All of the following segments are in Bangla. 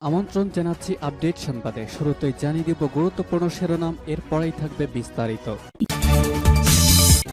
আমন্ত্রণ জানাচ্ছি আপডেট সংবাদে। শুরুতেই জানিয়ে দিব গুরুত্বপূর্ণ শিরোনাম, এরপরেই থাকবে বিস্তারিত।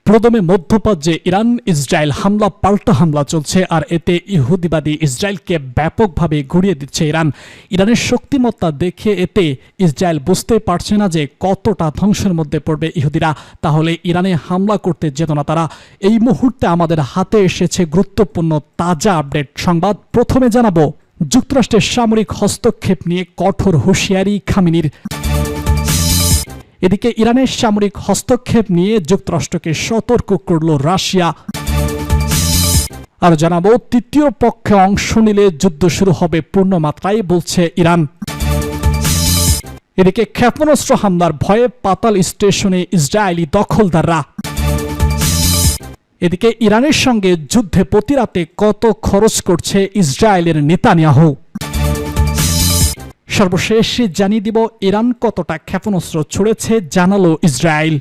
প্রথমে মধ্যপ্রাচ্যে ইরান ইসরায়েল হামলা পাল্টা হামলা চলছে, আর এতে ইহুদিবাদী ইসরায়েলকে ব্যাপকভাবে ঘুরিয়ে দিচ্ছে ইরান। ইরানের শক্তিমত্তা দেখে এতে ইসরায়েল বুঝতে পারছে না যে কতটা ধ্বংসের মধ্যে পড়বে ইহুদিরা, তাহলে ইরানে হামলা করতে যেত না তারা। এই মুহূর্তে আমাদের হাতে এসেছে গুরুত্বপূর্ণ তাজা আপডেট সংবাদ। প্রথমে জানাবো যুক্তরাষ্ট্রের সামরিক হস্তক্ষেপ নিয়ে কঠোর হুঁশিয়ারি খামেনির। এদিকে ইরানের সামরিক হস্তক্ষেপ নিয়ে যুক্তরাষ্ট্রকে সতর্ক করল রাশিয়া। আর জানাবো তৃতীয় পক্ষে অংশ নিলে যুদ্ধ শুরু হবে পূর্ণমাত্রায়, বলছে ইরান। এদিকে ক্ষেপণাস্ত্র হামলার ভয়ে পাতাল স্টেশনে ইসরায়েলি দখলদাররা। এদিকে ইরানের সঙ্গে যুদ্ধে প্রতি রাতে কত খরচ করছে ইসরায়েলের নেতানিয়াহু। সর্বশেষ জানিয়ে দিব ইরান কতটা ক্ষেপণাস্ত্র ছুড়েছে জানালো ইসরায়েল।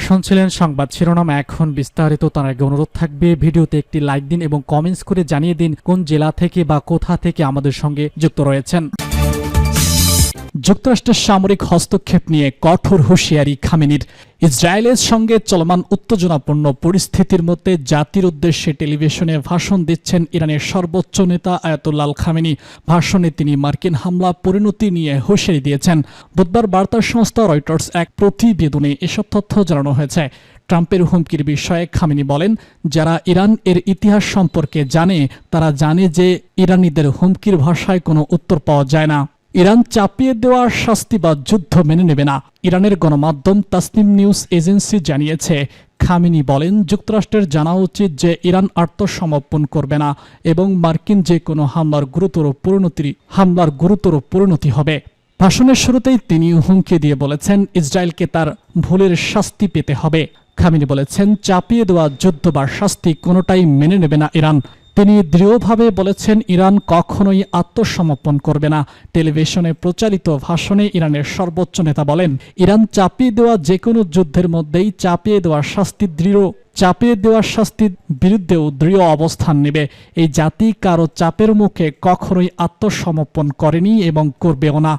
শুনছিলেন সংবাদ শিরোনাম, এখন বিস্তারিত। তার আগে অনুরোধ থাকবে ভিডিওতে একটি লাইক দিন এবং কমেন্টস করে জানিয়ে দিন কোন জেলা থেকে বা কোথা থেকে আমাদের সঙ্গে যুক্ত রয়েছেন। যুক্তরাষ্ট্রের সামরিক হস্তক্ষেপ নিয়ে কঠোর হুঁশিয়ারি খামেনির। ইসরায়েলের সঙ্গে চলমান উত্তেজনাপূর্ণ পরিস্থিতির মধ্যে জাতির উদ্দেশ্যে টেলিভিশনে ভাষণ দিচ্ছেন ইরানের সর্বোচ্চ নেতা আয়াতুল্লাহ খামেনি। ভাষণে তিনি মার্কিন হামলা পরিণতি নিয়ে হুঁশিয়ারি দিয়েছেন। বুধবার বার্তা সংস্থা রয়টার্স এক প্রতিবেদনে এসব তথ্য জানানো হয়েছে। ট্রাম্পের হুমকির বিষয়ে খামেনি বলেন, যারা ইরান এর ইতিহাস সম্পর্কে জানে তারা জানে যে ইরানিদের হুমকির ভাষায় কোনো উত্তর পাওয়া যায় না। ইরান চাপিয়ে দেওয়া শাস্তি বা যুদ্ধ মেনে নেবে না। ইরানের গণমাধ্যম তাসনিম নিউজ এজেন্সি জানিয়েছে, খামেনি বলেন, যুক্তরাষ্ট্রের জানা উচিত যে ইরান আত্মসমর্পণ করবে না এবং মার্কিন যে কোনো হামলার গুরুতর পরিণতি হবে। ভাষণের শুরুতেই তিনি হুমকি দিয়ে বলেছেন, ইসরায়েলকে তার ভুলের শাস্তি পেতে হবে। খামেনি বলেছেন, চাপিয়ে দেওয়া যুদ্ধ বা শাস্তি কোনোটাই মেনে নেবে না ইরান। তিনি দৃঢ়ভাবে বলেছেন, ইরান কখনোই আত্মসমর্পণ করবে না। টেলিভিশনে প্রচারিত ভাষণে ইরানের সর্বোচ্চ নেতা বলেন, ইরান চাপিয়ে দেওয়া যে কোনো যুদ্ধের মধ্যেই চাপিয়ে দেওয়ার শাস্তির বিরুদ্ধেও দৃঢ় অবস্থান নেবে। এই জাতি কারো চাপের মুখে কখনোই আত্মসমর্পণ করেনি এবং করবেও না।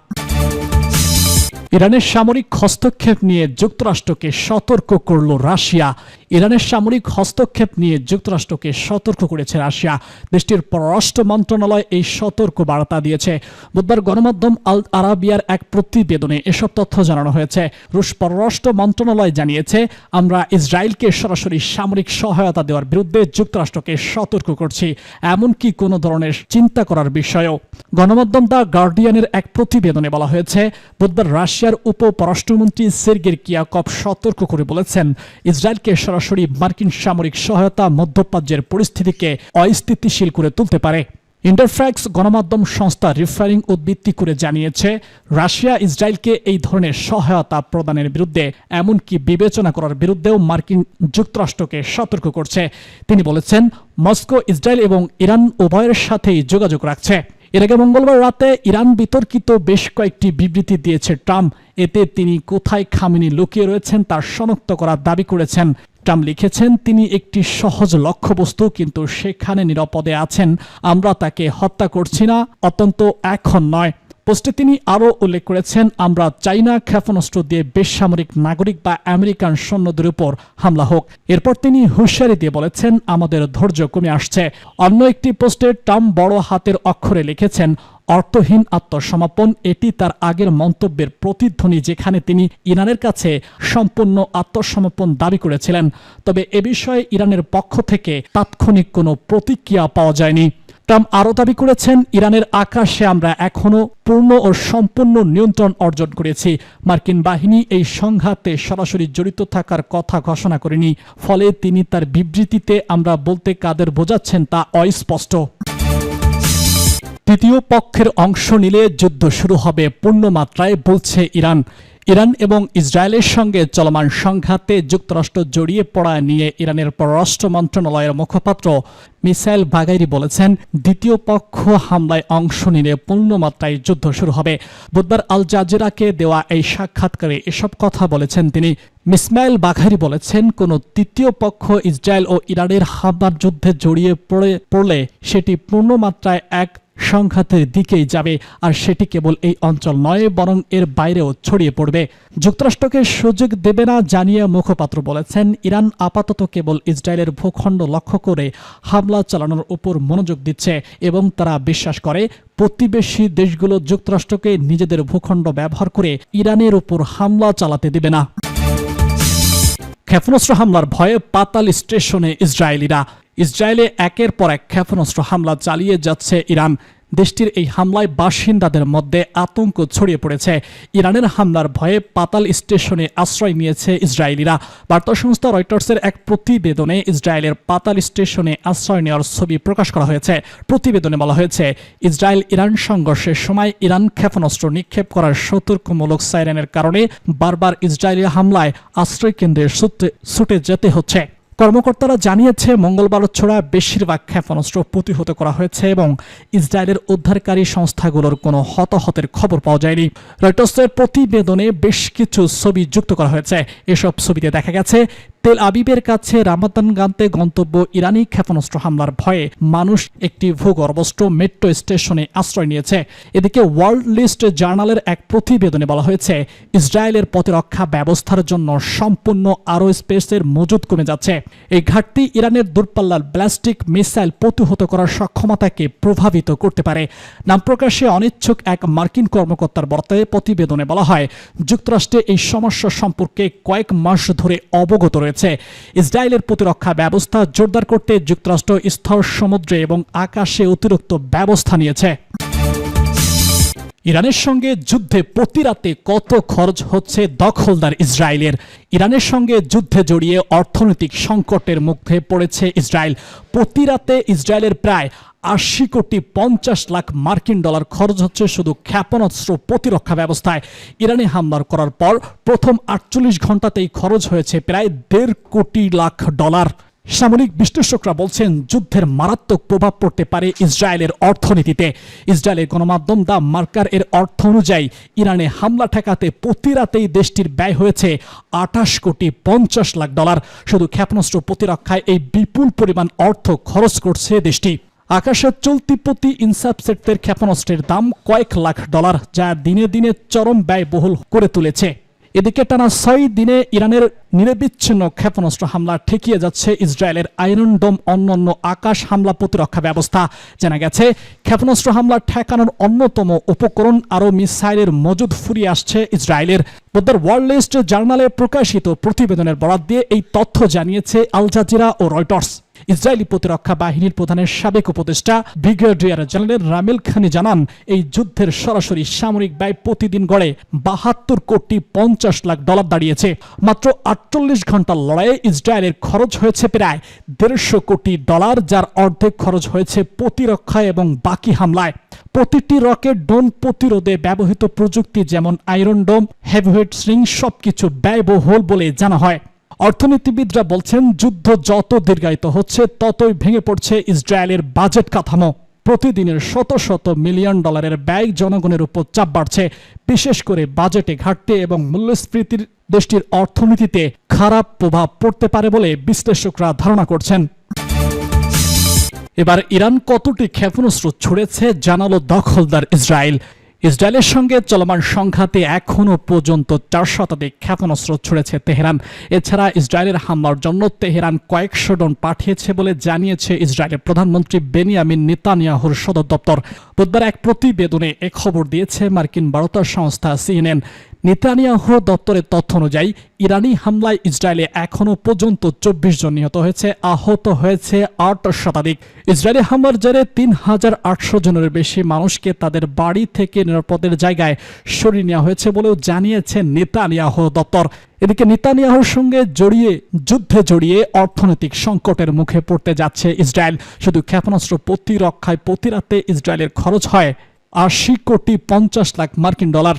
ইরানের সামরিক হস্তক্ষেপ নিয়ে যুক্তরাষ্ট্রকে সতর্ক করল রাশিয়া। ইরানের সামরিক হস্তক্ষেপ নিয়ে যুক্তরাষ্ট্রকে সতর্ক করেছে রাশিয়া। দেশটির পররাষ্ট্র মন্ত্রণালয় এই সতর্ক বার্তা দিয়েছে। বুধবার গণমাধ্যম আল আরাবিয়ার এক প্রতিবেদনে এসব তথ্য জানানো হয়েছে। রুশ পররাষ্ট্র মন্ত্রণালয় জানিয়েছে, আমরা ইসরায়েলকে সরাসরি সামরিক সহায়তা দেওয়ার বিরুদ্ধে যুক্তরাষ্ট্রকে সতর্ক করছি, এমনকি কোনো ধরনের চিন্তা করার বিষয়েও। গণমাধ্যম দ্য গার্ডিয়ানের এক প্রতিবেদনে বলা হয়েছে, বুধবার রাশিয়ার উপ পররাষ্ট্রমন্ত্রী সের্গেই কিয়াকভ সতর্ক করে বলেছেন, ইসরায়েলকে সরাসরি মার্কিন সামরিক সহায়তা মধ্যপ্রাচ্যের পরিস্থিতিকে অস্থিতিশীল করে তুলতে পারে। ইন্টারফ্যাক্স গণমাধ্যম সংস্থা রিফারিং উদ্ধৃতি করে জানিয়েছে, রাশিয়া ইসরায়েলকে এই ধরনের সহায়তা প্রদানের বিরুদ্ধে, এমনকি বিবেচনা করার বিরুদ্ধেও মার্কিন যুক্তরাষ্ট্রকে সতর্ক করছে। তিনি বলেছেন, মস্কো ইসরায়েল এবং ইরান উভয়ের সাথেই যোগাযোগ রাখছে। এর আগে মঙ্গলবার রাতে ইরান বিতর্কিত বেশ কয়েকটি বিবৃতি দিয়েছে ট্রাম্প। এতে তিনি কোথায় খামেনি লুকিয়ে রয়েছেন তার শনাক্ত করার দাবি করেছেন। ট্রাম্প লিখেছেন, তিনি একটি সহজ লক্ষ্যবস্তু, কিন্তু সেখানে নিরাপদে আছেন। আমরা তাকে হত্যা করছি না, অত্যন্ত এখন নয়। পোস্টে তিনি আরও উল্লেখ করেছেন, আমরা চাই না ক্ষেপণাস্ত্র দিয়ে বেসামরিক নাগরিক বা আমেরিকান সৈন্যদের উপর হামলা হোক। এরপর তিনি হুঁশিয়ারি দিয়ে বলেছেন, আমাদের ধৈর্য কমে আসছে। অন্য একটি পোস্টে ট্রাম্প বড় হাতের অক্ষরে লিখেছেন, অর্থহীন আত্মসমর্পণ। এটি তার আগের মন্তব্যের প্রতিধ্বনি, যেখানে তিনি ইরানের কাছে সম্পূর্ণ আত্মসমর্পণ দাবি করেছিলেন। তবে এ বিষয়ে ইরানের পক্ষ থেকে তাৎক্ষণিক কোনো প্রতিক্রিয়া পাওয়া যায়নি। ট্রাম্প আরও দাবি করেছেন, ইরানের আকাশে আমরা এখনও পূর্ণ ও সম্পূর্ণ নিয়ন্ত্রণ অর্জন করেছি। মার্কিন বাহিনী এই সংঘাতে সরাসরি জড়িত থাকার কথা ঘোষণা করেনি। ফলে তিনি তার বিবৃতিতে আমরা বলতে কাদের বোঝাচ্ছেন তা অস্পষ্ট। তৃতীয় পক্ষের অংশ নিলে যুদ্ধ শুরু হবে পূর্ণমাত্রায়, বলছে ইরান। ইরান এবং ইসরায়েলের সঙ্গে চলমান সংঘাতে যুক্তরাষ্ট্র জড়িয়ে পড়া নিয়ে ইরানের পররাষ্ট্র মন্ত্রণালয়ের মুখপাত্র মিসাইল বাগাইরি বলেছেন, দ্বিতীয় পক্ষ হামলায় অংশ নিলে পূর্ণমাত্রায় যুদ্ধ শুরু হবে। বুধবার আল জাজিরাকে দেওয়া এই সাক্ষাৎকারে এসব কথা বলেছেন তিনি। মিসমাইল বাঘারি বলেছেন, কোনো তৃতীয় পক্ষ ইসরায়েল ও ইরানের হামলার যুদ্ধে জড়িয়ে পড়লে সেটি পূর্ণমাত্রায় এক সংঘাতের দিকেই যাবে, আর সেটি কেবল এই অঞ্চল নয় বরং এর বাইরেও ছড়িয়ে পড়বে। যুক্তরাষ্ট্রকে সুযোগ দেবে না জানিয়ে মুখপাত্র বলেছেন, ইরান আপাতত কেবল ইসরায়েলের ভূখণ্ড লক্ষ্য করে হামলা চালানোর উপর মনোযোগ দিচ্ছে এবং তারা বিশ্বাস করে প্রতিবেশী দেশগুলো যুক্তরাষ্ট্রকে নিজেদের ভূখণ্ড ব্যবহার করে ইরানের উপর হামলা চালাতে দেবে না। ক্ষেপণাস্ত্র হামলার ভয়ে পাতাল স্টেশনে ইসরায়েলিরা। ইসরায়েলে একের পর এক ক্ষেপণাস্ত্র হামলা চালিয়ে যাচ্ছে ইরান। দেশটির এই হামলায় বাসিন্দাদের মধ্যে আতঙ্ক ছড়িয়ে পড়েছে। ইরানের হামলার ভয়ে পাতাল স্টেশনে আশ্রয় নিয়েছে ইসরায়েলিরা। বার্তা সংস্থা রয়টার্সের এক প্রতিবেদনে ইসরায়েলের পাতাল স্টেশনে আশ্রয় নেওয়ার ছবি প্রকাশ করা হয়েছে। প্রতিবেদনে বলা হয়েছে, ইসরায়েল ইরান সংঘর্ষের সময় ইরান ক্ষেপণাস্ত্র নিক্ষেপ করার সতর্কমূলক সাইরেনের কারণে বারবার ইসরায়েলি হামলায় আশ্রয়কেন্দ্রে ছুটে যেতে হচ্ছে। কর্মকর্তারা জানিয়েছে, মঙ্গলবার ছোড়া বেশিরভাগ ক্ষেপণাস্ত্র প্রতিহত করা হয়েছে এবং ইসরায়েলের উদ্ধারকারী সংস্থাগুলোর কোনো হতাহতের খবর পাওয়া যায়নি। রয়টার্সের প্রতিবেদনে বেশ কিছু ছবি যুক্ত করা হয়েছে। এসব ছবিতে দেখা গেছে তেল আবিবের কাছে রামাদানগান্তে গন্তব্য ইরানি ক্ষেপণাস্ত্র হামলার ভয়ে মানুষ একটি ভূগর্ভস্থ মেট্রো স্টেশনে আশ্রয় নিয়েছে। এদিকে ওয়ার্ল্ড লিস্ট জার্নালের এক প্রতিবেদনে বলা হয়েছে, ইসরায়েলের প্রতিরক্ষা ব্যবস্থার জন্য সম্পূর্ণ এরোস্পেসের মজুদ কমে যাচ্ছে। এই ঘাটতি ইরানের দূরপাল্লার ব্যালিস্টিক মিসাইল প্রতিহত করার সক্ষমতাকে প্রভাবিত করতে পারে। নাম প্রকাশে অনিচ্ছুক এক মার্কিন কর্মকর্তার বর্তায় প্রতিবেদনে বলা হয়, যুক্তরাষ্ট্রে এই সমস্যা সম্পর্কে কয়েক মাস ধরে অবগত রয়েছে। ইসরায়েলের প্রতিরক্ষা ব্যবস্থা জোরদার করতে যুক্তরাষ্ট্র স্থল, সমুদ্রে এবং আকাশে অতিরিক্ত ব্যবস্থা নিয়েছে। ইরানের সঙ্গে যুদ্ধে প্রতি রাতে কত খরচ হচ্ছে দখলদার ইসরায়েলের? ইরানের সঙ্গে যুদ্ধে জড়িয়ে অর্থনৈতিক সংকটের মুখে পড়েছে ইসরায়েল। প্রতি রাতে ইসরায়েলের প্রায় 80,50,00,000 মার্কিন ডলার খরচ হচ্ছে শুধু ক্ষেপণাস্ত্র প্রতিরক্ষা ব্যবস্থায়। ইরানে হামলা করার পর প্রথম 48 ঘন্টাতেই খরচ হয়েছে প্রায় $1.5 কোটি। সামরিক বিশ্লেষকরা বলছেন, যুদ্ধের মারাত্মক প্রভাব পড়তে পারে ইসরায়েলের অর্থনীতিতে। ইসরায়েলের গণমাধ্যম দ্য মার্কার এর অর্থ অনুযায়ী ইরানে হামলা ঠেকাতে প্রতি রাতেই দেশটির ব্যয় হয়েছে $28,50,00,000। শুধু ক্ষেপণাস্ত্র প্রতিরক্ষায় এই বিপুল পরিমাণ অর্থ খরচ করছে দেশটি। আকাশে চলতি প্রতি ইনসাপসেটের ক্ষেপণাস্ত্রের দাম কয়েক লাখ ডলার, যা দিনে দিনে চরম ব্যয়বহুল করে তুলেছে। এদিকে টানা 6 দিনে ইরানের নিরবিচ্ছিন্ন ক্ষেপণাস্ত্র হামলা ঠেকিয়ে যাচ্ছে ইসরায়েলের আয়রন ডোম অন্যান্য আকাশ হামলা প্রতিরক্ষা ব্যবস্থা। জানা গেছে, ক্ষেপণাস্ত্র হামলা ঠেকানোর অন্যতম উপকরণ আরও মিসাইলের মজুদ ফুরিয়ে আসছে ইসরায়েলের। বুধবার ওয়ার্ল্ড লিস্ট জার্নালে প্রকাশিত প্রতিবেদনের বরাত দিয়ে এই তথ্য জানিয়েছে আল জাজিরা ও রয়টার্স। ইসরায়েলি প্রতিরক্ষা বাহিনীর প্রধানের সাবেক উপদেষ্টা ব্রিগেডিয়ার জেনারেল রামেল খানি জানান, এই যুদ্ধের সরাসরি সামরিক ব্যয় প্রতিদিন গড়ে $72,50,00,000 দাঁড়িয়েছে। মাত্র 48 ঘন্টার লড়াইয়ে ইসরায়েলের খরচ হয়েছে প্রায় $150 কোটি, যার অর্ধেক খরচ হয়েছে প্রতিরক্ষা এবং বাকি হামলায়। প্রতিটি রকেট ড্রোন প্রতিরোধে ব্যবহৃত প্রযুক্তি যেমন আয়রন ডোম, হেভিওয়েট স্লিং সবকিছু ব্যয়বহুল বলে জানা হয়। অর্থনীতিবিদরা বলছেন, যুদ্ধ যত দীর্ঘায়িত হচ্ছে ততই ভেঙে পড়ছে ইসরায়েলের বাজেট কাঠামো। প্রতিদিনের শত শত মিলিয়ন ডলারের ব্যয় জনগণের উপর চাপ বাড়ছে। বিশেষ করে বাজেটে ঘাটতি এবং মূল্যস্ফীতির দেশটির অর্থনীতিতে খারাপ প্রভাব পড়তে পারে বলে বিশ্লেষকরা ধারণা করছেন। এবার ইরান কতটি ক্ষেপণাস্ত্র ছুড়েছে জানালো দখলদার ইসরায়েল। ইসরায়েলের সঙ্গে চলমান সংঘাতে এখনও পর্যন্ত 4 শতাধিক ক্ষেপণাস্ত্র ছুড়েছে তেহরান। এছাড়া ইসরায়েলের হামলার জন্য তেহরান কয়েকশো ড্রোন পাঠিয়েছে বলে জানিয়েছে ইসরায়েলের প্রধানমন্ত্রী বেনিয়ামিন নেতানিয়াহুর সদর দপ্তর। বুধবার এক প্রতিবেদনে এ খবর দিয়েছে মার্কিন বার্তা সংস্থা CNN। নেতানিয়াহু দপ্তরের তথ্য অনুযায়ী ইরানি হামলায় ইসরায়েলে এখনও পর্যন্ত 24 জন নিহত হয়েছে, আহত হয়েছে 8 শতাধিক। ইসরায়েলি হামলার জেরে 3,800 জনের বেশি মানুষকে তাদের বাড়ি থেকে নিরাপদের জায়গায় সরিয়ে নেওয়া হয়েছে বলেও জানিয়েছে নেতানিয়াহু দপ্তর। এদিকে নেতানিয়াহুর সঙ্গে যুদ্ধে জড়িয়ে অর্থনৈতিক সংকটের মুখে পড়তে যাচ্ছে ইসরায়েল। শুধু ক্ষেপণাস্ত্র প্রতিরক্ষায় প্রতি রাতে ইসরায়েলের খরচ হয় $80,50,00,000 মার্কিন ডলার।